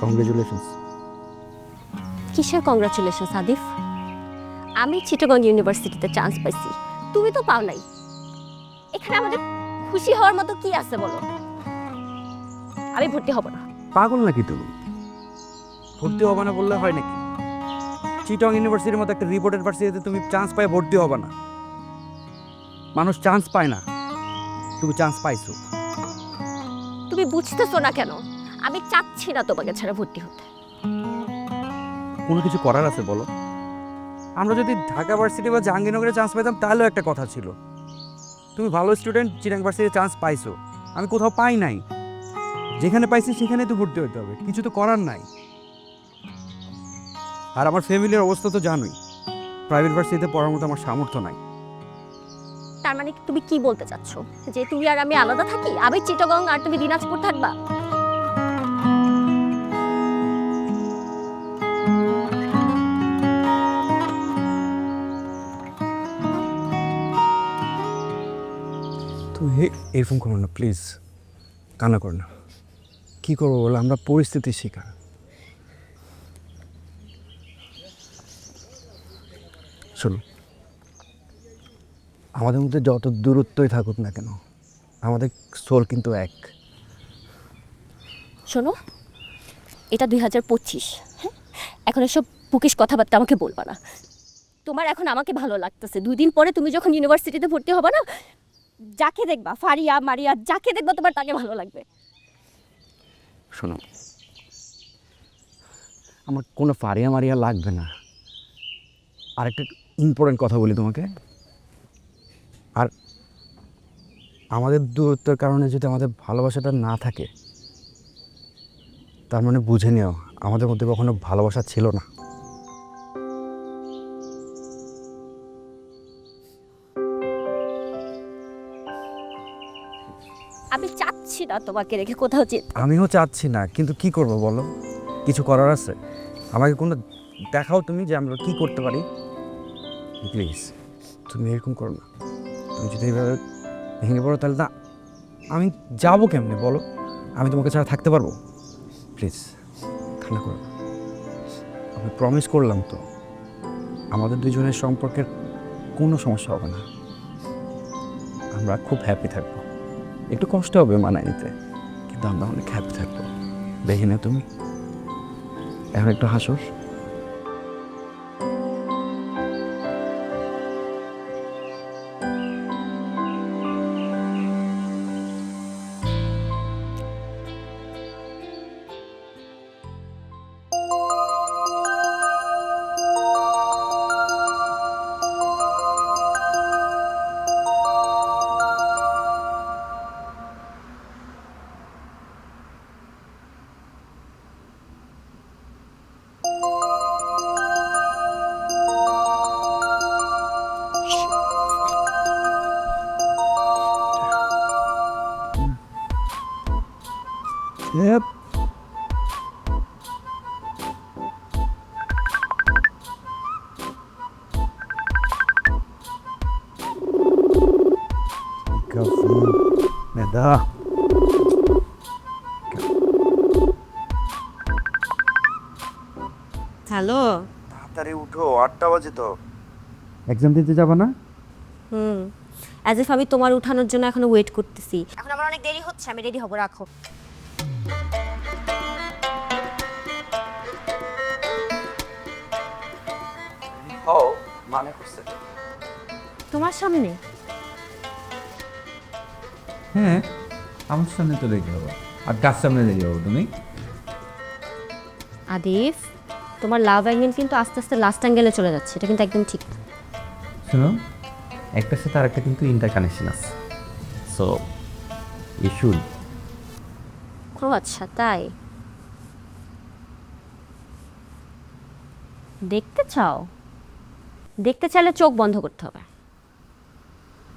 Congratulations. কিসের congratulation Sadif? আমি চিটাগং ইউনিভার্সিটিতে চান্স পাইছি, তুমি তো পাও নাই। এখানে আমাদের খুশি হওয়ার মতো কি আছে বলো? আমি ভর্তি হব না। পাগল নাকি তুমি? ভর্তি হবে না বললে হয় নাকি? চিটং ইউনিভার্সিটির মতো একটা রিপোর্টেড ভার্সিটিতে তুমি চান্স পাই ভর্তি হবে না? মানুষ চান্স পায় না, তুমি চান্স পাইছো। তুমি বুঝতেছো না কেন? আমি চাচ্ছি না তোমাকে ছাড়া ভর্তি হতে। কোনো কিছু করার আছে বলো? আমরা যদি ঢাকা ভার্সিটি বা জাহাঙ্গীরনগরে চান্স পেতাম তাহলেও একটা কথা ছিল। তুমি ভালো স্টুডেন্ট, চিটাং ভার্সিটিতে চান্স পাইছো, আমি কোথাও পাই নাই। যেখানে পাইছি সেখানে তো ভর্তি হতে হবে, কিছু তো করার নাই। আর আমার ফ্যামিলির অবস্থা তো জানোই, প্রাইভেট ভার্সিটিতে পড়ার মতো আমার সামর্থ্য নাই। তার মানে তুমি কি বলতে চাচ্ছ, যে তুমি আর আমি আলাদা থাকি? আমি চিটাগং আর তুমি দিনাজপুর থাকবা? তুমি এরকম করো না প্লিজ, কান্না করো না। কী করবো বলো, আমরা পরিস্থিতির শিকার। শোনো, আমাদের মধ্যে যত দূরত্বই থাকুক না কেন, আমাদের সোল কিন্তু এক। শোনো, এটা 2025, হ্যাঁ? এখন এসব বুকিশ কথাবার্তা আমাকে বলবা না। তোমার এখন আমাকে ভালো লাগতেছে, 2 দিন পরে তুমি যখন ইউনিভার্সিটিতে ভর্তি হবে না, যাকে দেখবা, ফারিয়া মারিয়া যাকে দেখবা তোমার তাকে ভালো লাগবে। শোনো, আমার কোনো ফারিয়া মারিয়া লাগবে না। আরেকটা ইম্পর্টেন্ট কথা বলি তোমাকে, আর আমাদের দূরত্বের কারণে যদি আমাদের ভালোবাসাটা না থাকে, তার মানে বুঝে নিও আমাদের মধ্যে কখনো ভালোবাসা ছিল না। আমি চাচ্ছি না তোমাকে রেখে কোথাও যেতে। আমিও চাচ্ছি না, কিন্তু কি করব বলো? কিছু করার আছে? আমাকে কোনো দেখাও তুমি যে আমরা কি করতে পারি। প্লিজ, তুমি এরকম করো না। তুমি যদি এইভাবে ভেঙে পড়ো তাহলে না, আমি যাবো কেমনে বলো? আমি তোমাকে ছাড়া থাকতে পারবো? প্লিজ খানা করো না। আমি প্রমিস করলাম তো, আমাদের দুজনের সম্পর্কের কোনো সমস্যা হবে না। আমরা খুব হ্যাপি থাকবো। একটু কষ্ট হবে মানায় নিতে, কিন্তু আমরা অনেক হ্যাপি থাকবো। দেখি না তুমি এখন একটু হাসো। Yep. মেধা, হ্যালো। তাড়াতাড়ি উঠো, 8টা বাজে তো। এক্সাম দিতে যাবে না? অ্যাজ ইফ আমি তোমার উঠানোর জন্য এখনো ওয়েট করতেছি। এখন আমার অনেক দেরি হচ্ছে, আমি রেডি হব, রাখো। হও, মানে করছে তোমার সামনে? হ্যাঁ, আমার সামনে তো রেডি হবো, আর কার সামনে রেডি হবো তুমি? আদিফ, তোমার লাভ অ্যাঙ্গেল কিন্তু আস্তে আস্তে লাস্ট অ্যাঙ্গেলে চলে যাচ্ছে, এটা কিন্তু একদম ঠিক না। শোনো, একটার সাথে আরেকটা কিন্তু ইন্টার কানেকশন আছে, সো ইউ শুড। ও আচ্ছা, তাই? দেখতে চাও? দেখতে চাইলে চোখ বন্ধ করতে হবে।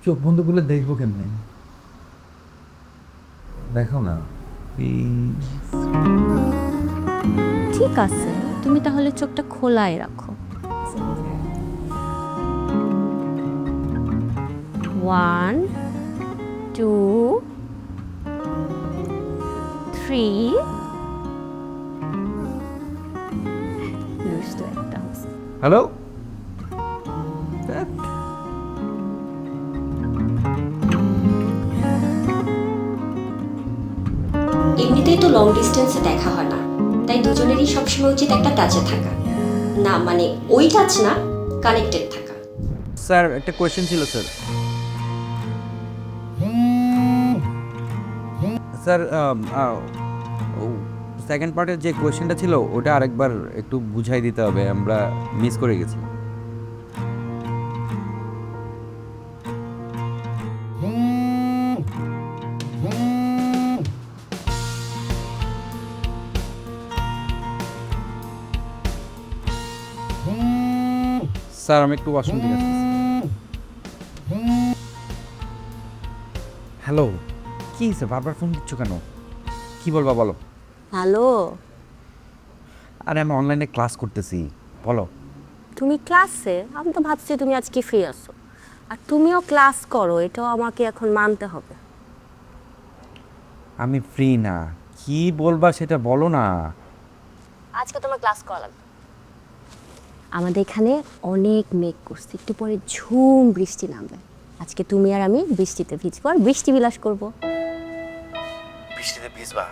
চোখ বন্ধ করলে দেখবো কেমনে? দেখো না প্লিজ। ঠিক আছে, তুমি তাহলে চোখটা খোলাই রাখো। 1 2 3 হ্যালো? এমনিতেই তো লং ডিস্টেন্সে দেখা হয় না, তাই দুজনেরই সবসময় উচিত একটা টাচে থাকা। না মানে ওই টাচ না, কানেক্টেড থাকা। স্যার একটা কোয়েশ্চেন ছিল স্যার। স্যার সেকেন্ড পার্টের যে কোয়েশ্চেনটা ছিল ওটা আরেকবার একটু বুঝাই দিতে হবে, আমরা মিস করে গেছি। স্যার আমি একটু ওয়াশরুম থেকে আসছি। হ্যালো, কি হয়েছে বারবার ফোন দিচ্ছ কেন? কি বলবা বলো। হ্যালো, আরে আমি অনলাইনে ক্লাস করতেছি, বলো। তুমি ক্লাসে? আমি তো ভাবছি তুমি আজকে ফ্রি আছো, আর তুমিও ক্লাস করো, এটাও আমাকে এখন মানতে হবে। আমি ফ্রি না, কি বলবা সেটা বলো না। আজকে তোমার ক্লাস করা লাগবে। আমাদের এখানে অনেক মেঘ করছে, একটু পরে ঝুম বৃষ্টি নামবে। আজকে তুমি আর আমি বৃষ্টিতে ভিজবো আর বৃষ্টি বিলাস করব। বৃষ্টিতে ভিজবা?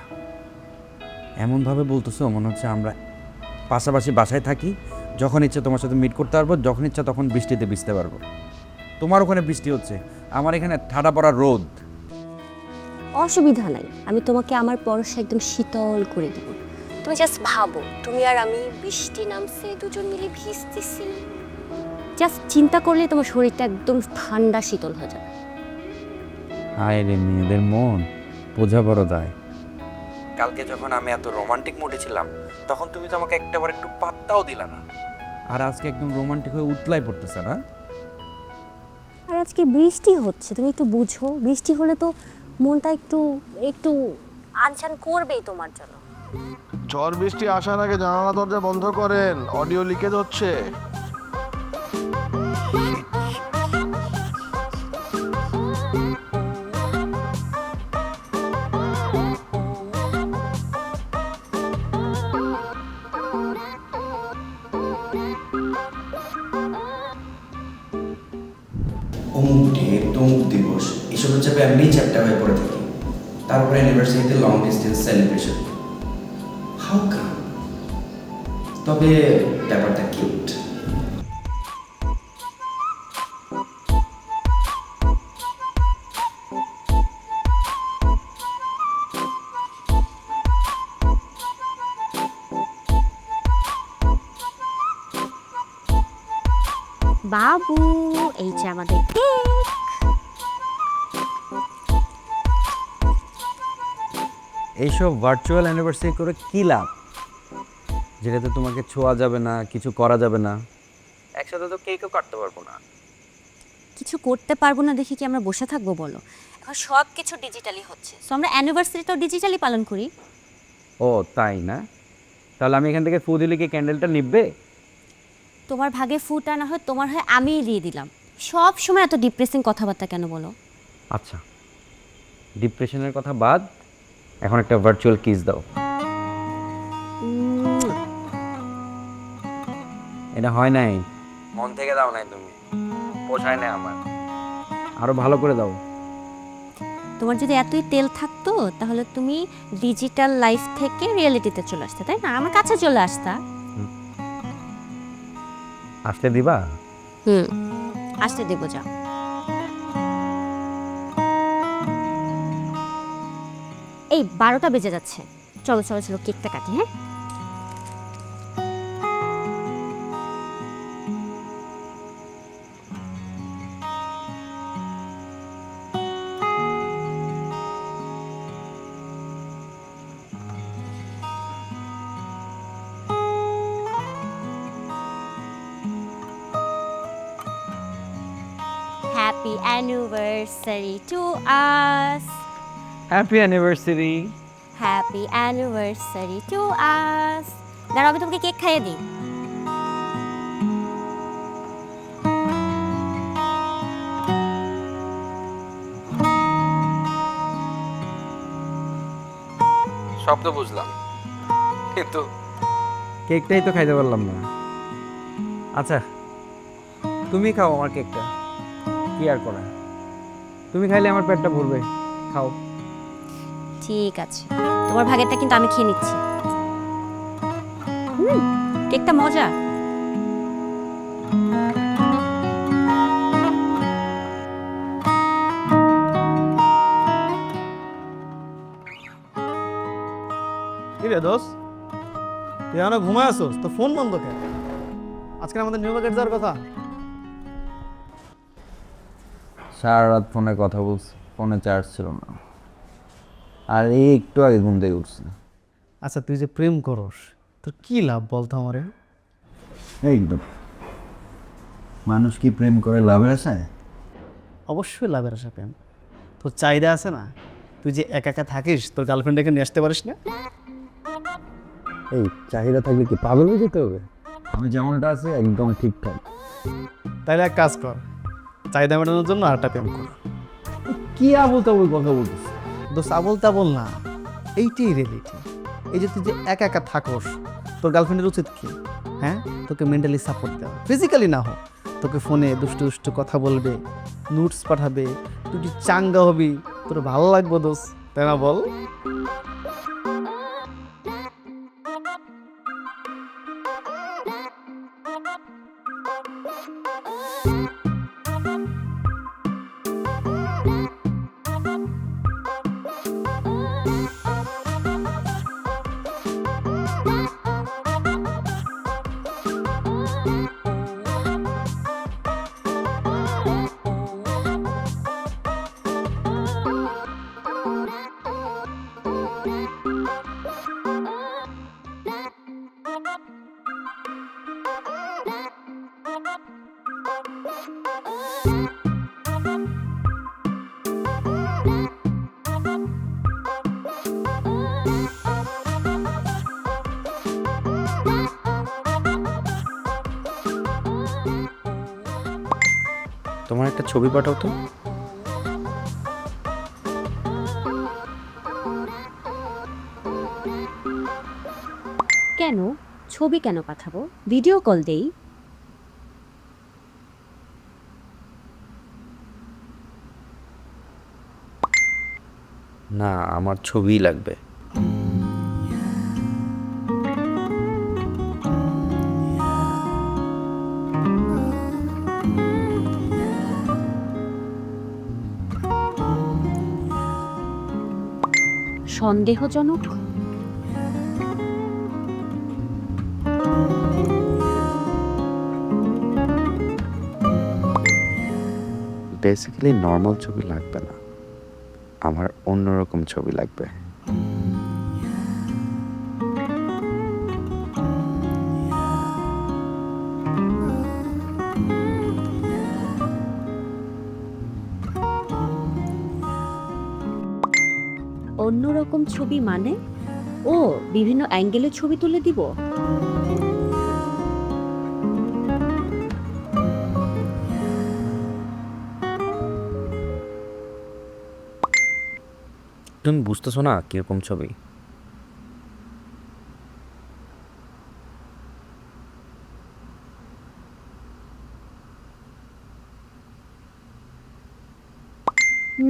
এমনভাবে বলতেছো মনে হচ্ছে আমরা পাশাপাশি বাসায় থাকি, যখন ইচ্ছা তোমার সাথে মিট করতে পারবো, যখন ইচ্ছা তখন বৃষ্টিতে ভিজতে পারবো। তোমার ওখানে বৃষ্টি হচ্ছে, আমার এখানে ঠাডা পড়া রোদ। অসুবিধা নাই, আমি তোমাকে আমার পরশে একদম শীতল করে দিব। তুমি জাস্ট ভাবো, তুমি আর আমি বৃষ্টি নামছে, দুজন মিলে ভিজতেছি। জাস্ট চিন্তা করলে তোমার শরীরটা একদম ঠান্ডা শীতল হয়ে যাবে। হায় রে, মেয়েদের মন বোঝা বড় দায়। কালকে যখন আমি এত রোমান্টিক মুডে ছিলাম, তখন তুমি তো আমাকে একটাবার একটু পাত্তাও দিলা না, আর আজকে একদম রোমান্টিক হয়ে উতলাই পড়তেছে না? আর আজকে বৃষ্টি হচ্ছে, তুমি একটু বুঝো। বৃষ্টি হলে তো মনটা একটু একটু আনচান করবেই তোমার জন্য। ঝড় বৃষ্টি আসার আগে জানালা দরজা বন্ধ করেন, অডিও লিকেজ হচ্ছে। অমুক ডেট তমুক দিবস এসবের চাপে এমনি চ্যাপ্টার হয়ে পড়ে থাকি, তারপরে ইউনিভার্সিটিতে long distance celebration. How come? তবে ব্যাপারটা কিউট। বাবু, এই যে আমাদের কেক। এইসব ভার্চুয়াল অ্যানিভার্সারি করে কী লাভ, যেটাতে তোমাকে ছোঁয়া যাবে না, কিছু করা যাবে না, একসাথে তো কেকও কাটতে পারবো না। কিছু করতে পারবো না দেখে কি আমরা বসে থাকবো বলো? এখন সব কিছু ডিজিটালি হচ্ছে, সো আমরা অ্যানিভার্সারিটাও ডিজিটালি পালন করি। ও তাই না? তাহলে আমি এখান থেকে ফু দিলে কি ক্যান্ডেলটা নিববে? তোমার ভাগে ফুটা না হয় তোমার হয় আমিই দিয়ে দিলাম। সব সময় এত ডিপ্রেসিং কথাবার্তা কেন বলো? আচ্ছা, ডিপ্রেশনের কথা বাদ, এখন একটা ভার্চুয়াল কিস দাও। এটা হয় নাই, মন থেকে দাও নাই তুমি, পোষায় না আমার, আরো ভালো করে দাও। তোমার যদি এতই তেল থাকতো তাহলে তুমি ডিজিটাল লাইফ থেকে রিয়েলিটিতে চলে আসতে, তাই না? আমার কাছে চলে আসতা। আসতে দিবা? আসতে দেবো, যাও। এই 12টা বেজে যাচ্ছে, চলো চলো চলো কেকটা কাটি। হ্যাঁ, happy anniversary to us, happy anniversary. Happy anniversary to us. দাঁড়াও, আমি তোমাকে কেক খাইয়ে দিই। সব তো বুঝলাম, কিন্তু কেকটাই তো খাইতে পারলাম না। আচ্ছা তুমি খাও আমার কেকটা, কি আর করা, তুমি খাইলে আমার পেটটা ভরবে, খাও। ঠিক আছে, তোমার ভাগেরটা কিন্তু আমি খেয়ে নিচ্ছি। কেকটা মজা। কি রে দোষ, তুই এখনো ঘুমায় আসোস? তো ফোন বন্ধ কেন? আজকে আমাদের নিউ মার্কেট যাওয়ার কথা। সারা রাত ফোনে কথা বলছি, ফোনে চার্জ ছিল না, আর এই একটু আগে ঘুম থেকে উঠছি। আচ্ছা তুই যে প্রেম করস, তোর কি লাভ বলতো আমারে? একদম, মানুষ কি প্রেম করে লাভের আছে? অবশ্যই লাভের আশা প্রেম। তোর চাহিদা আছে না, তুই যে একা একা থাকিস, তোর গার্লফ্রেন্ডকে নিয়ে আসতে পারিস না? এই চাহিদা থাকলে কি পাগল হয়ে যেতে হবে? আমি যেমনটা আছি একদম ঠিকঠাক। তাইলে এক কাজ কর, চাহিদা মেটানোর জন্য আরেকটা প্রেম কর। কি আবল তাবল কথা বলছিস? দোস্ত আবল তাবল না, এইটাই রিয়েলিটি। এই যে তুই যে একা একা থাকস, তোর গার্লফ্রেন্ডের উচিত কি? হ্যাঁ, তোকে মেন্টালি সাপোর্ট দেওয়া, ফিজিক্যালি না হোক, তোকে ফোনে দুষ্টু দুষ্টু কথা বলবে, নোটস পাঠাবে, তুই একটু চাঙ্গা হবি, তোর ভালো লাগবো দোস্ত, তাই না বল? তোমার একটা ছবি পাঠাও তো। কেন ছবি কেন পাঠাবো, ভিডিও কল দেই। না, আমার ছবিই লাগবে। সন্দেহজনক। বেসিক্যালি নর্মাল ছবি লাগবে না, আমার অন্যরকম ছবি লাগবে। অন্যরকম ছবি মানে? ও, বিভিন্ন অ্যাঙ্গেলের ছবি তুলে দিব। তুমি বুঝতেছো না কিরকম ছবি?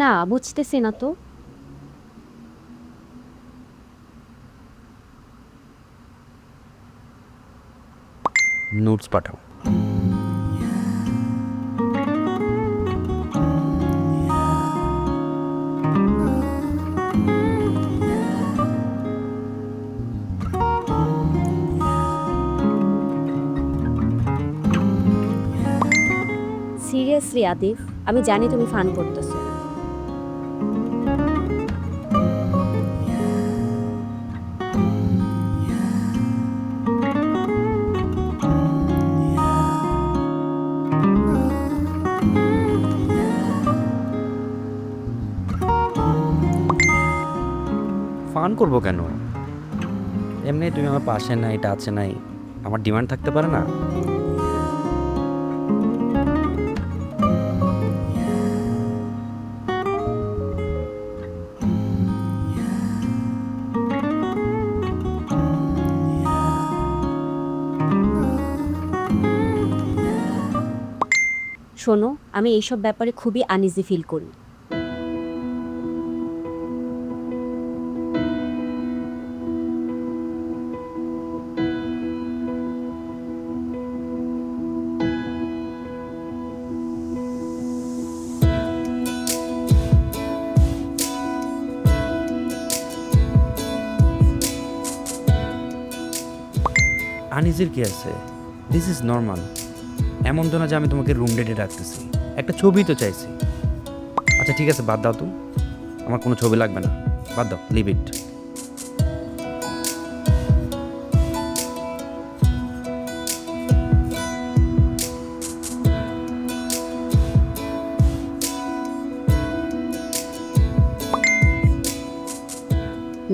না, বুঝতেছি না তো। নোটস পাঠাও। সিরিয়াসলি আদিফ, আমি জানি তুমি ফান করতেছো। ফান করবো কেন? এমনি তুমি আমার পাশে নাই, এটা আছে নাই, আমার ডিমান্ড থাকতে পারে না? শোনো, আমি এইসব ব্যাপারে খুবই আনইজি ফিল করি। আনিজের কি আছে? This is normal. এমন তো না যে আমি তোমাকে রুম ডেটে রাখতেছি, একটা ছবি তো চাইছি। আচ্ছা ঠিক আছে, বাদ দাও তো, আমার কোনো ছবি লাগবে না, বাদ দাও, leave it.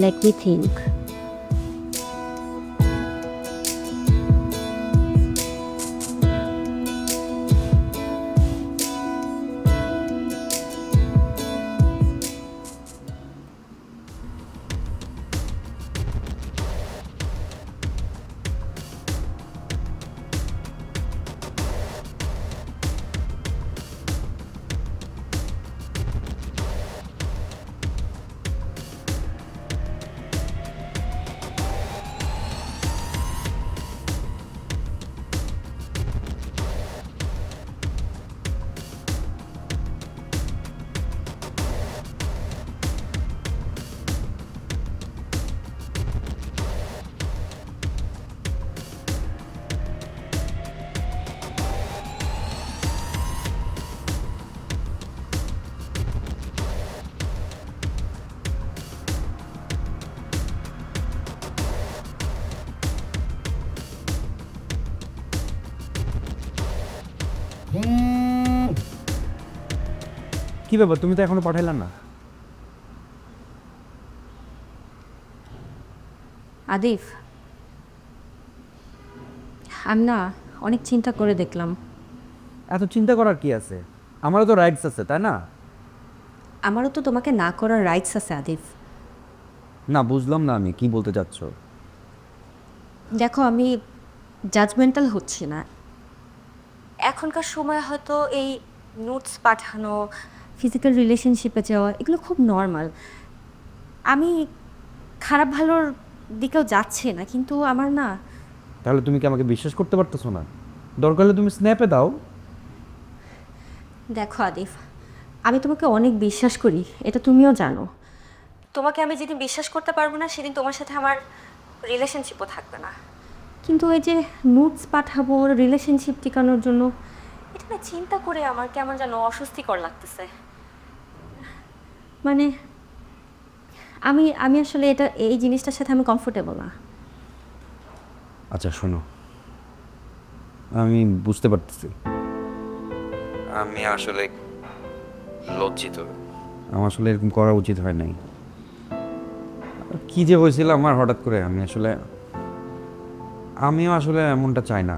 Let me think. কি ব্যাপার, তুমি তো এখনো পাঠাইলা না? আদিফ, আমি না অনেক চিন্তা করে দেখলাম। এত চিন্তা করার কি আছে? আমারও তো রাইটস আছে, তাই না? আমারও তো তোমাকে না করার রাইটস আছে আদিফ। না, বুঝলাম না আমি কি বলতে চাচ্ছ। দেখো, আমি জাজমেন্টাল হচ্ছি না। এখনকার সময় হয়তো এই নোটস পাঠানো, ফিজিক্যাল রিলেশনশিপে যাওয়া, এগুলো খুব নর্মাল। আমি খারাপ ভালোর দিকেও যাচ্ছে না, কিন্তু আমার না। তাহলে তুমি কি আমাকে বিশ্বাস করতে পারতেছো না? দরকার হলে তুমি স্ন্যাপে দাও। দেখো আদিফ, আমি তোমাকে অনেক বিশ্বাস করি, এটা তুমিও জানো। তোমাকে আমি যেদিন বিশ্বাস করতে পারবো না, সেদিন তোমার সাথে আমার রিলেশনশিপও থাকবে না। কিন্তু এই যে নোটস পাঠাবো রিলেশনশিপ টিকানোর জন্য, এটা না চিন্তা করে আমার কেমন যেন অস্বস্তিকর লাগতেছে। মানে আমি আমি আসলে এই জিনিসটার সাথে আমি কমফোর্টেবল না। আচ্ছা শোনো, আমি বুঝতে পারতেছি, আমি আসলে লজ্জিত। আমার আসলে এরকম করা উচিত হয় নাই। কি যে হয়েছিল আমার হঠাৎ করে, আমিও আসলে এমনটা চাই না।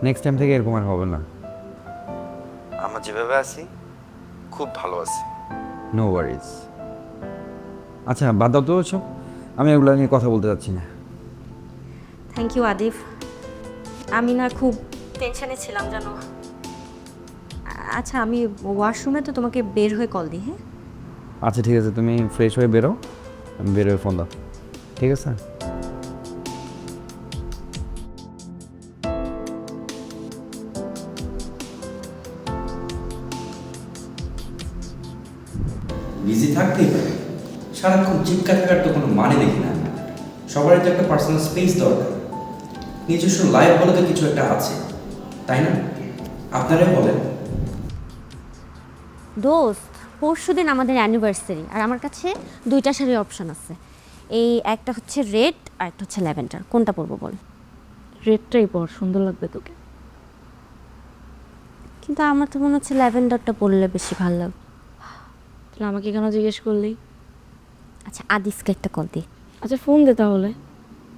নেক্সট টাইম থেকে এরকম আর হবে না। আমরা যেভাবে আছি খুব ভালো আছি, নো ওয়ারিজ। আচ্ছা বাদ দাও তো সব, আমি এগুলো নিয়ে কথা বলতে চাচ্ছি না। Thank you Adif. আমি না খুব টেনশনে ছিলাম জানো। আচ্ছা, আমি ওয়াশরুমে তো তোমাকে বের হয়ে কল দিই। হ্যাঁ আচ্ছা ঠিক আছে, তুমি ফ্রেশ হয়ে বেরো, আমি বের হয়ে ফোন দাও, ঠিক আছে? বিজি থাকতেই পারে, সারাক্ষণ চিৎকার থাকার তো কোনো মানে দেখি না। সবারই তো একটা পার্সোনাল স্পেস দরকার, নিজস্ব লাইফ বলে তো কিছু একটা আছে, তাই না? আপনারাই বলেন। দোস্ত, পরশুদিন আমাদের অ্যানিভার্সারি, আর আমার কাছে 2টা শাড়ির অপশন আছে। এই একটা হচ্ছে রেড আর একটা হচ্ছে ল্যাভেন্ডার। কোনটা পরবো বল? রেডটাই পর, সুন্দর লাগবে তোকে। কিন্তু আমার তো মনে হচ্ছে ল্যাভেন্ডারটা পরলে বেশি ভালো লাগবে। তাহলে আমাকে কেন জিজ্ঞেস করলি? আচ্ছা আদিফকে একটা কল দিই। আচ্ছা ফোন দে তাহলে,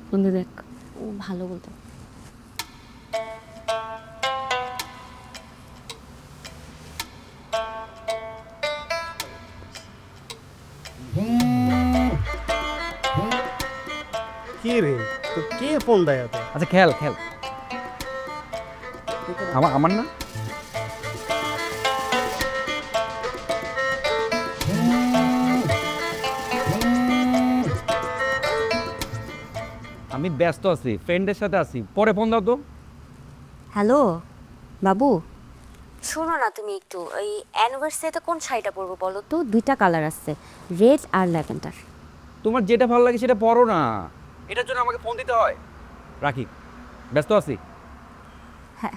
ফোন দে দেখ। ও ভালো বলতো। কি রে, তো কে ফোন দেয় এত? আচ্ছা খেয়াল আমার না আমি ব্যস্ত আছি, ফ্রেন্ডের সাথে আছি, পরে ফোন দাও তো। হ্যালো বাবু, শোনো না তুমি একটু, ওই অ্যানিভার্সারিতে কোন শাড়িটা পরবো বলো তো? দুইটা কালার আছে, রেড আর ল্যাভেন্ডার। তোমার যেটা ভালো লাগে সেটা পড়ো না, এটার জন্য আমাকে ফোন দিতে হয়। রাখি, ব্যস্ত আছি।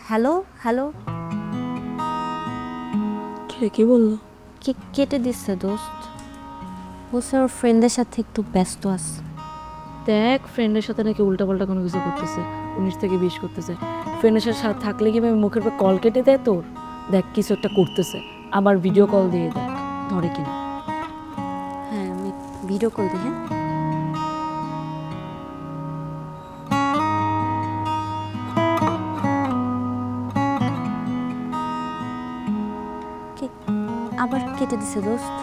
হ্যালো হ্যালো, কি বললো? কেটে দিচ্ছে দোস্ত, বলছে ওর ফ্রেন্ডের সাথে একটু ব্যস্ত আছে। দেখ, ফ্রেন্ডের সাথে নাকি উল্টাপাল্টা কোনো কিছু করতেছে, 19 থেকে 20 করতেছে। ফ্রেন্ডের সাথে থাকলে কি আমি মুখের পর কল কেটে দেয় তোর? দেখ কিছু একটা করতেছে, আবার ভিডিও কল দিয়ে দেখ ধরে কিনা। হ্যাঁ আমি ভিডিও কল দিই। হ্যাঁ আবার কেটে দিছে দোস্ত।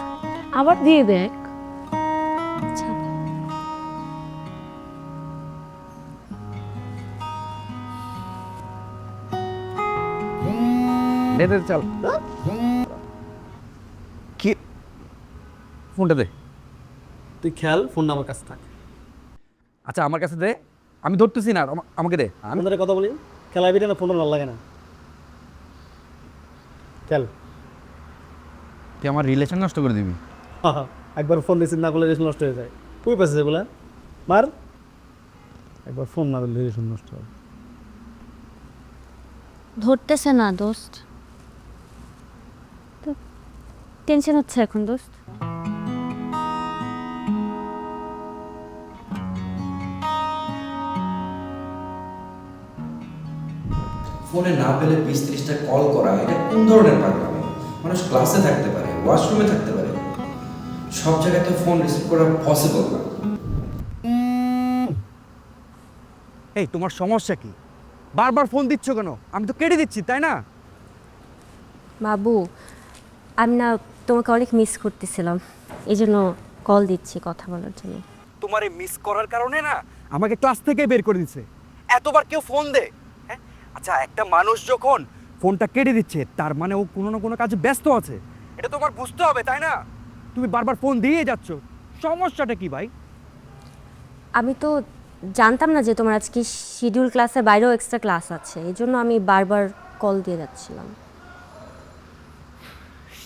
আবার দিয়ে দেখ। আচ্ছা দে দে, চল। কি ফোনটা দে। তুই খেয়াল, ফোনটা আমার কাছে থাক। আচ্ছা আমার কাছে দে, আমি ধরতেছি না, আমাকে দে। আমি আমাদের কথা বলি, খেলাবি না, ফোনটা ভালো লাগে না। খেল। তুই আমার রিলেশন নষ্ট করে দিবি। একবার ফোন রিসিভ না করলে রিলেশন নষ্ট হয়ে যায়। খুবই পেছে বলে মার, একবার ফোন না করলে রিলেশন নষ্ট হয়। ধরতেছে না দোস্ত, তো টেনশন হচ্ছে এখন দোস্ত। ফোনে না পেলে 20-30টা কল করা, এটা কোন ধরনের পাগলামি? মানুষ ক্লাসে থাকতে পারে, ওয়াশরুমে থাকতে পারে, সব জায়গায় তো ফোন রিসিভ করা পসিবল না। এই তোমার সমস্যা কি? বারবার ফোন দিচ্ছ কেন? আমি তো কেটে দিচ্ছি, তাই না? বাবু আমি না তোমাকে অনেক মিস করতেছিলাম, এই জন্য কল দিচ্ছি কথা বলার জন্য। তোমার এই মিস করার কারণে না আমাকে ক্লাস থেকে বের করে দিচ্ছে। এতবার কেউ ফোন দে? হ্যাঁ, আচ্ছা একটা মানুষ যখন ফোনটা কেটে দিচ্ছে তার মানে ও কোনো না কোনো কাজে ব্যস্ত আছে, এটা তোমার বুঝতে হবে, তাই না? তুমি বারবার ফোন দিয়ে যাচ্ছ, সমস্যাটা কি ভাই? আমি তো জানতাম না যে তোমার আজকে শিডিউল ক্লাসে বাইরেও এক্সট্রা ক্লাস আছে, এই জন্য আমি বারবার কল দিয়ে যাচ্ছিলাম।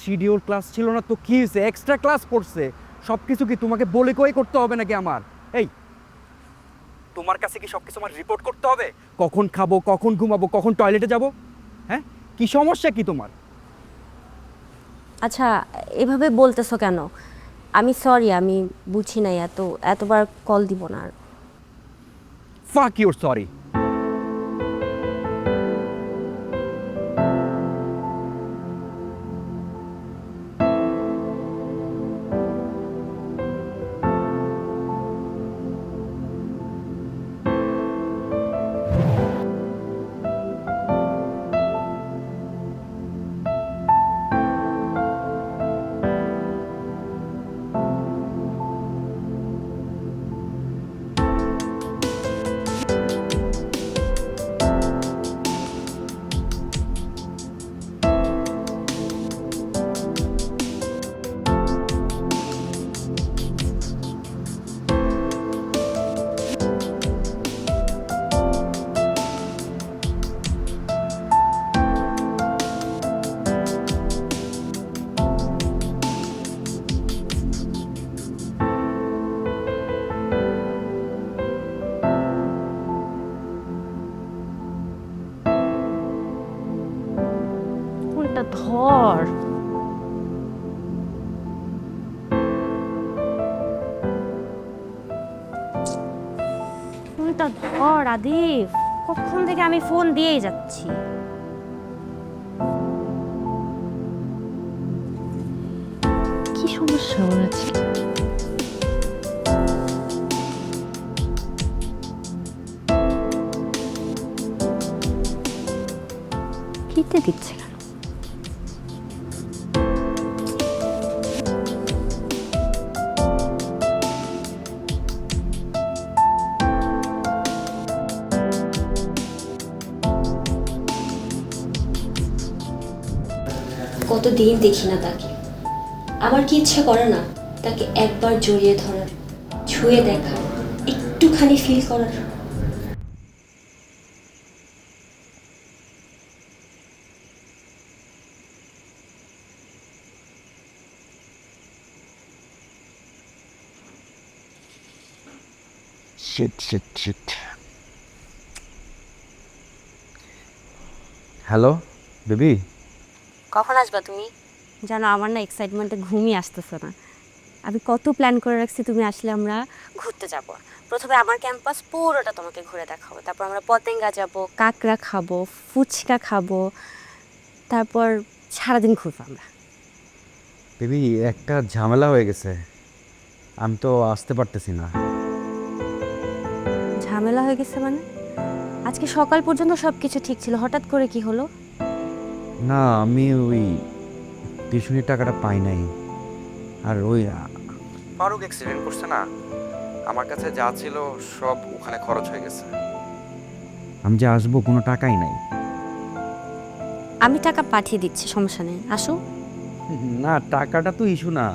শিডিউল ক্লাস ছিল না তো কি হয়েছে? এক্সট্রা ক্লাস পড়ছে, সব কিছু কি তোমাকে বলে কই করতে হবে নাকি আমার? এই তোমার কাছে কি সব কিছু আমার রিপোর্ট করতে হবে? কখন খাবো, কখন ঘুমাবো, কখন টয়লেটে যাব? হ্যাঁ, কি সমস্যা কি তোমার? আচ্ছা এভাবে বলতেছো কেন? আমি সরি, আমি বুঝি নাই, এতবার কল দিব না আর। ফাক ইউর সরি। ফোনটা ধর। ফোনটা ধর আদিফ, কখন থেকে আমি ফোন দিয়েই যাচ্ছি। কি সমস্যা ওর আজকে? কেটে দিচ্ছে কেন? কতদিন দেখি না তাকে, আমার কি ইচ্ছা করে না তাকে একবার জড়িয়ে ধরার, ছুঁয়ে দেখার, একটুখানি ফিল করার। শিট। হ্যালো বেবি, কখন আসবা তুমি? জানো আমার না এক্সাইটমেন্টে ঘুমই আসতেছে না। আমি কত প্ল্যান করে রাখছি তুমি আসলে আমরা ঘুরতে যাব। প্রথমে আমার ক্যাম্পাস পুরোটা তোমাকে ঘুরে দেখাবো, তারপর আমরা পতেঙ্গা যাব, কাঁকড়া খাবো, ফুচকা খাবো, তারপর সারাদিন ঘুরবো আমরা। বেবি একটা ঝামেলা হয়ে গেছে, আমি তো আসতে পারতেছি না। ঝামেলা হয়ে গেছে মানে? আজকে সকাল পর্যন্ত সব কিছু ঠিক ছিল, হঠাৎ করে কি হলো? না, আমি ওই টিউশনির টাকাটা পাই নাই। আর ওই ফারুক অ্যাক্সিডেন্ট করছে না, আমার কাছে যা ছিল সব ওখানে খরচ হয়ে গেছে। আমি যে আসবো কোনো টাকাই নাই। আমি টাকা পাঠিয়ে দিচ্ছি, সমস্যা নেই, আসো। না, টাকাটা তো ইস্যু না।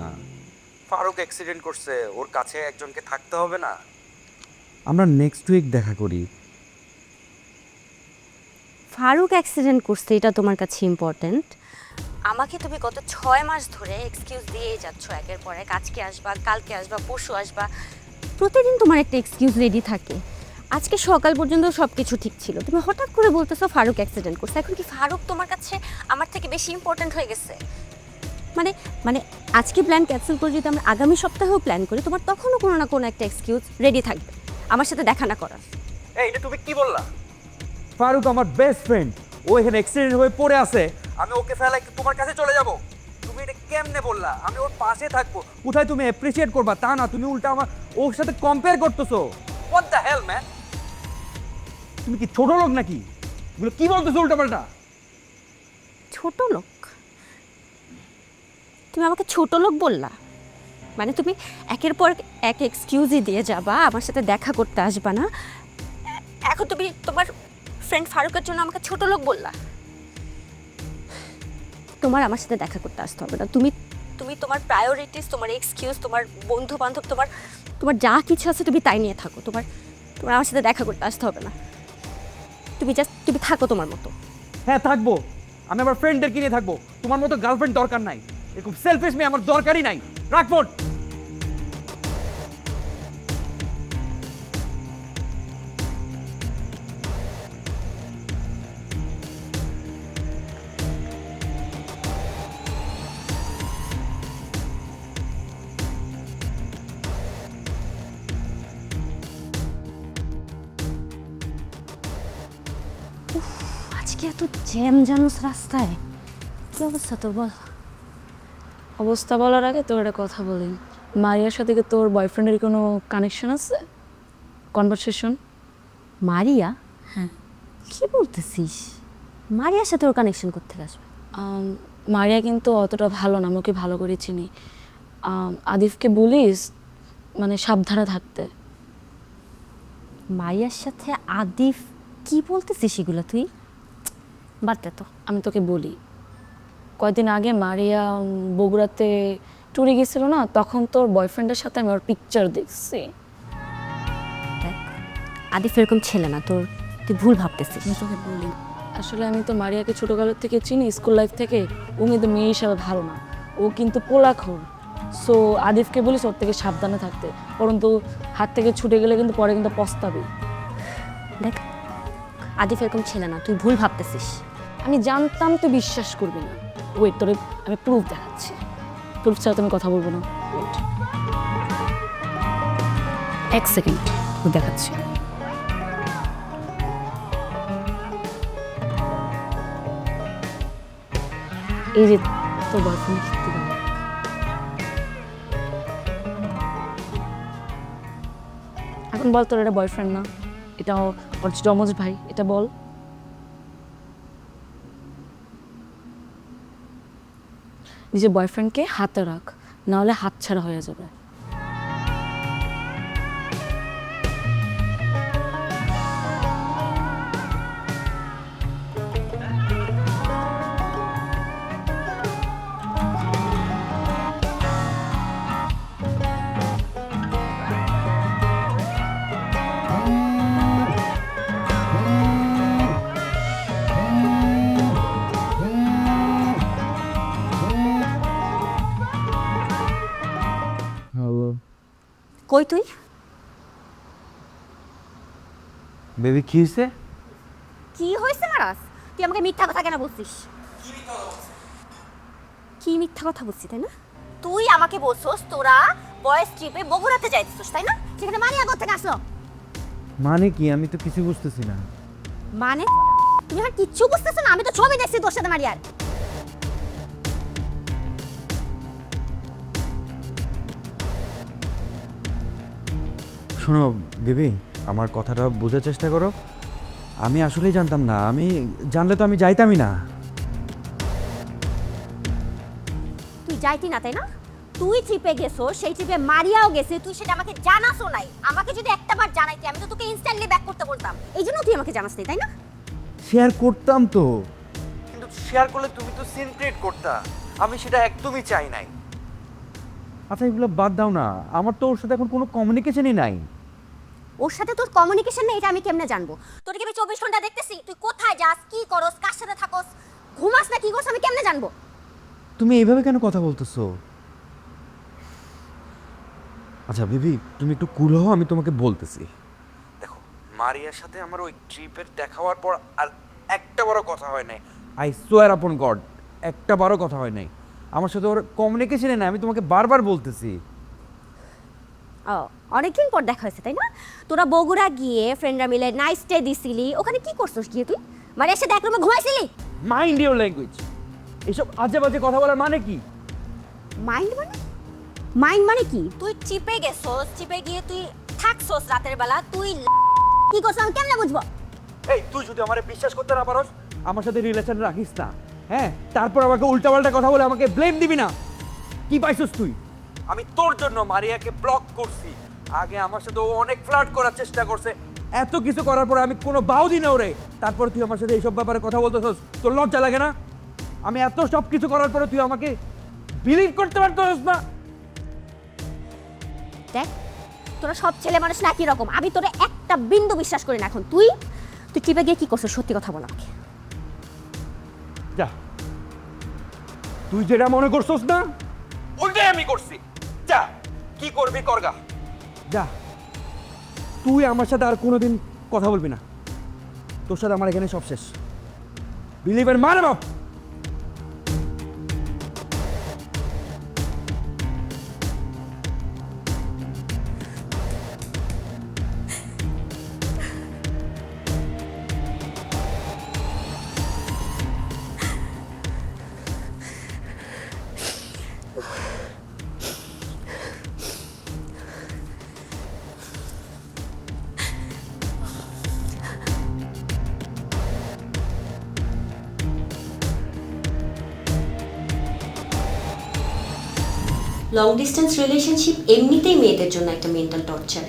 ফারুক অ্যাক্সিডেন্ট করছে, ওর কাছে একজনকে থাকতে হবে না। আমরা নেক্সট উইক দেখা করি। ফারুক অ্যাক্সিডেন্ট করছে এটা তোমার কাছে ইম্পর্ট্যান্ট? আমাকে তুমি গত 6 মাস ধরে এক্সকিউজ দিয়েই যাচ্ছ একের পর এক। আজকে আসবা, কালকে আসবা, পরশু আসবা, প্রতিদিন তোমার একটা এক্সকিউজ রেডি থাকে। আজকে সকাল পর্যন্ত সব কিছু ঠিক ছিল, তুমি হঠাৎ করে বলতেছো ফারুক অ্যাক্সিডেন্ট করছে। এখন কি ফারুক তোমার কাছে আমার থেকে বেশি ইম্পর্ট্যান্ট হয়ে গেছে? মানে মানে আজকে প্ল্যান ক্যান্সেল করে যদি আমরা আগামী সপ্তাহেও প্ল্যান করি, তোমার তখনও কোনো না কোনো একটা এক্সকিউজ রেডি থাকবে আমার সাথে দেখা না করার। এই, এটা তুমি কি বললা? ফারুক আমার বেস্ট ফ্রেন্ড, ও এখানে অ্যাক্সিডেন্ট হয়ে পড়ে আছে, আমি ওকে ফেলাই তোমার কাছে চলে যাব? তুমি এটা কেমনে বললা? আমি ওর পাশে থাকবো। কোথায় তুমি অ্যাপ্রিশিয়েট করবা তা না, তুমি উল্টা আমার ওর সাথে কম্পেয়ার করতেছো। হোয়াট দ্য হেল ম্যান, তুমি কি ছোট লোক নাকি? এগুলো কি বলতেছো উল্টাপাল্টা? ছোট লোক? তুমি আমাকে ছোট লোক বললা? মানে তুমি একের পর এক এক্সকিউজই দিয়ে যাবা, আমার সাথে দেখা করতে আসবা না, এখন তুমি তোমার ফ্রেন্ড ফারুকের জন্য আমাকে ছোট লোক বললা? তোমার আমার সাথে দেখা করতে আসতে হবে না। তুমি তুমি তোমার প্রায়োরিটিস, তোমার এক্সকিউজ, তোমার বন্ধু বান্ধব, তোমার তোমার যা কিছু আছে তুমি তাই নিয়ে থাকো। তোমার তোমার আমার সাথে দেখা করতে আসতে হবে না। তুমি থাকো তোমার মতো। হ্যাঁ থাকবো, আমি আমার ফ্রেন্ডদেরকে নিয়ে থাকবো। তোমার মতো গার্লফ্রেন্ড দরকার নাই, এরকম সেলফিশ মেয়ে আমার দরকারই নাই। রাখ ফোন। আজকে এত জ্যাম জানোস রাস্তায়, কি অবস্থা তোর বল? অবস্থা বলার আগে তোর একটা কথা বলি, মারিয়ার সাথে কি তোর বয়ফ্রেন্ডের কোনো কানেকশন আছে? কনভারসেশন? মারিয়া? হ্যাঁ। কি বলতেছিস? মারিয়ার সাথে ওর কানেকশন করতে আসবে? মারিয়া কিন্তু অতটা ভালো না, আমি ওকে ভালো করে চিনি। আদিফকে বলিস মানে সাবধানে থাকতে। মারিয়ার সাথে আদিফ? কি বলতেছিস এগুলো তুই? বাদ তো। আমি তোকে বলি, কয়েকদিন আগে মারিয়া বগুড়াতে ট্যুরে গেছিল না, তখন তোর বয়ফ্রেন্ডের সাথে আমি ওর পিকচার দেখছি। দেখ, আদিফ এরকম ছেলে না, তুই ভুল ভাবতেছিস। আমি তোকে বলি, আসলে আমি তো মারিয়াকে ছোটোকালের থেকে চিনি, স্কুল লাইফ থেকে। ও কিন্তু মেয়ে হিসাবে ভালো না, ও কিন্তু পোলাখোর। সো আদিফকে বলিস ওর থেকে সাবধানে থাকতে, পরন্তু হাত থেকে ছুটে গেলে কিন্তু পরে কিন্তু পস্তাবি। দেখ, আদিফ এরকম ছেলে না, তুই ভুল ভাবতেছিস। আমি জানতাম তুই বিশ্বাস করবি না। ওয়েট, তোরে আমি প্রুফ দেখাচ্ছি। প্রুফ ছাড়া তুমি কথা বলবো না। ওয়েট 1 সেকেন্ড, দেখাচ্ছি। এই যে তোর বয়ফ্রেন্ড সত্যি কথা। এখন বল, তোর এটা বয়ফ্রেন্ড না, এটা ওর যমজ ভাই, এটা বল। নিজের বয়ফ্রেন্ডকে হাতে রাখ, নাহলে হাতছাড়া হয়ে যাবে। হ্যালো। কই তুই? বেবি কি হয়েছে? কি হয়েছে মারাস? তুই আমাকে মিথ্যা কথা কেন বলছিস? কি মিথ্যা কথা বলছিস তাই না? তুই আমাকে বলছস তোরা বয়েস ট্রিপে বগুড়াতে যাইতেছিস তাই না? সেখানে মারিয়া কোথা আসলো? মানে কি? আমি তো কিছু বুঝতেছি না। মানে তুমি আর কিচ্ছু বুঝতেছ না? আমি তো ছবি দেখছি তোর সাথে মারিয়ার। শোনো বেবি, আমার কথাটা বোঝার চেষ্টা করো। আমি আসলেই জানতাম না। আমি জানলে তো আমি যাইতামই না। তুই যাইতি না তাই না? তুই ট্রিপে গেছো, সেই ট্রিপে মারিয়াও গেছে, তুই সেটা আমাকে জানাসও নাই। আমাকে যদি একটাবার জানাইতি আমি তো তোকে ইনস্ট্যান্টলি ব্যাক করতে বলতাম। এই জন্য তুই আমাকে জানাস তাই না? শেয়ার করতাম তো, কিন্তু শেয়ার করলে তুমি তো সিন ক্রিয়েট করতা। আমি সেটা একদমই চাই নাই। আচ্ছা এগুলো বাদ দাও না, আমার তো ওর সাথে এখন কোনো কমিউনিকেশনই নাই। ওর সাথে তোর কমিউনিকেশন নেই এটা আমি কেমনে জানবো? তোর কি আমি 24 ঘন্টা দেখতেছি? তুই কোথায় যাস, কি করস, কার সাথে থাকস, ঘুমাস না কি করস আমি কেমনে জানবো? তুমি এইভাবে কেন কথা বলতেছো? আচ্ছা বেবি, তুমি একটু কুল হও, আমি তোমাকে বলতেছি। দেখো, মারিয়ার সাথে আমার ওই ট্রিপের দেখা হওয়ার পর আর একটা বড় কথা হয় নাই। আই সোয়ার আপন গড, একটা বড় কথা হয় নাই। আমার সাথে ওর কমিউনিকেশনে নাই, আমি তোমাকে বারবার বলতেছি। ও অনেকদিন পর দেখা হয়েছে তাই না? তোরা বগুড়া গিয়ে ফ্রেন্ডরা মিলে নাইট স্টে দিছিলি, ওখানে কি করছস গিয়ে তুই? মানে এসে দেখ রুমে ঘুমাইছিলি? Mind your language. এসব আজে বাজে কথা বলার মানে কি? মাইন্ড মানে? মাইন্ড মানে কি? তুই চিপে গেছস, চিপে গিয়ে তুই থাকছস রাতের বেলা, তুই কি করছস আমি কেমনে বুঝবো? এই তুই যদি আমারে বিশ্বাস করতে না পারস, আমার সাথে রিলেশন রাখিস না। হ্যাঁ, তারপর আমাকে উল্টাপাল্টা কথা বলে আমাকে ব্লেম দিবি না। কি পাইছস তুই? আমি তোর জন্য মারিয়াকে ব্লক করছি। আগে আমার সাথে ও অনেক ফ্লার্ট করার চেষ্টা করছে। এত কিছু করার পরে আমি কোনো বাউ দিই না ওরে। তারপর তুই আমার সাথে এইসব ব্যাপারে কথা বলতেছস, তোর লজ্জা লাগে না? আমি এত সব কিছু করার পরে তুই আমাকে বিলিভ করতে পারতেছস না? দেখ তোরা সব ছেলে মানুষ না একই রকম। আমি তোরে একটা বিন্দু বিশ্বাস করি না এখন। তুই চিপে গিয়ে কি করছস সত্যি কথা বল আমাকে। যা, তুই যেটা মনে করছস না ওইটাই আমি করছি। যা, কি করবি করগা। যা, তুই আমার সাথে আর কোনোদিন কথা বলবি না। তোর সাথে আমার এখানে সব শেষ। বিলিভের মানে বাপ। লং ডিস্টেন্স রিলেশনশিপ এমনিতেই মেয়েদের জন্য একটা মেন্টাল টর্চার।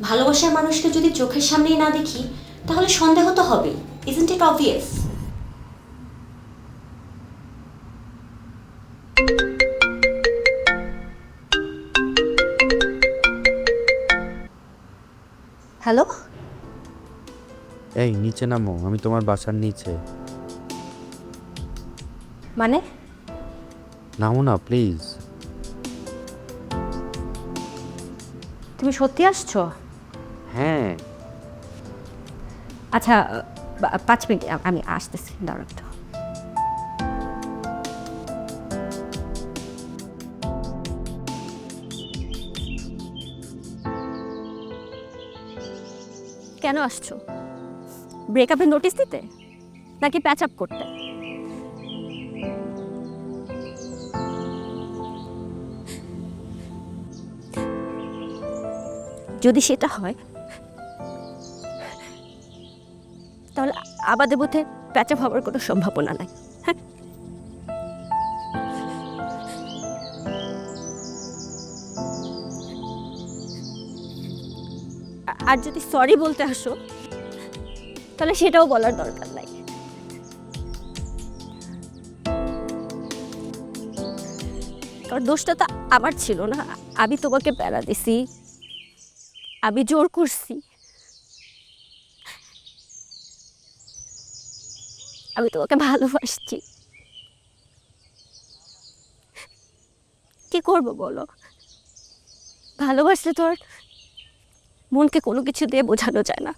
ভালোবাসার মানুষকে যদি চোখের সামনেই না দেখি তাহলে সন্দেহ তো হবেই। Isn't it obvious? হ্যালো, এই নিচে নামো, আমি তোমার বাসার নিচে। মানে নামো না প্লিজ। তুমি সত্যি আসছো? হ্যাঁ। আচ্ছা 5 মিনিট আমি আসতেছি, দাঁড়াও একটু। কেন আসছো? ব্রেকআপের নোটিশ দিতে নাকি প্যাচ আপ করতে? যদি সেটা হয় তাহলে আমাদের মধ্যে প্যাচ আপ হওয়ার কোনো সম্ভাবনা নাই। হ্যাঁ, আর যদি সরি বলতে আসো তাহলে সেটাও বলার দরকার নাই। কারণ দোষটা তো আমার ছিল না। আমি তোমাকে প্যারা দিছি, আমি জোর করছি, আমি তোমাকে ভালোবাসছি। কি করবো বলো? ভালোবাসলে তো আর মনকে কোনো কিছু দিয়ে বোঝানো যায় না।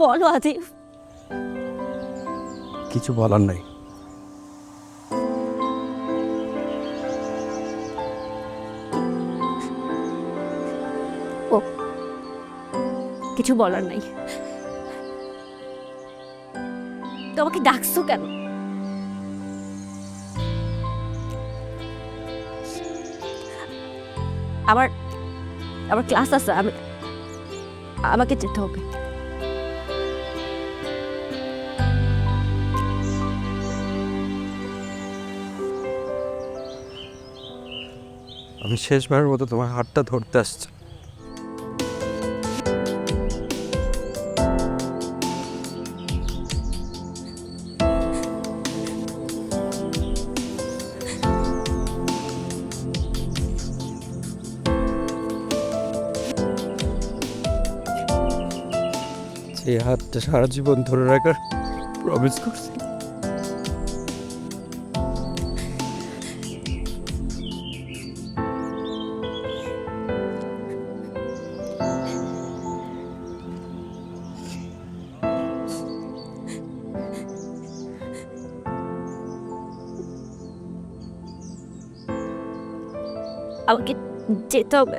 বলো আজিফ। কিছু বলার নাই। কিছু বলার নাই। তোমাকে ডাকছো কেন? আমার আমার ক্লাস আছে, আমাকে যেতে হবে। আমি শেষবারের মতো তোমার হাতটা ধরতে আসছি। যে হাতটা সারা জীবন ধরে রাখার প্রমিস করছি। আমাকে যেতে হবে।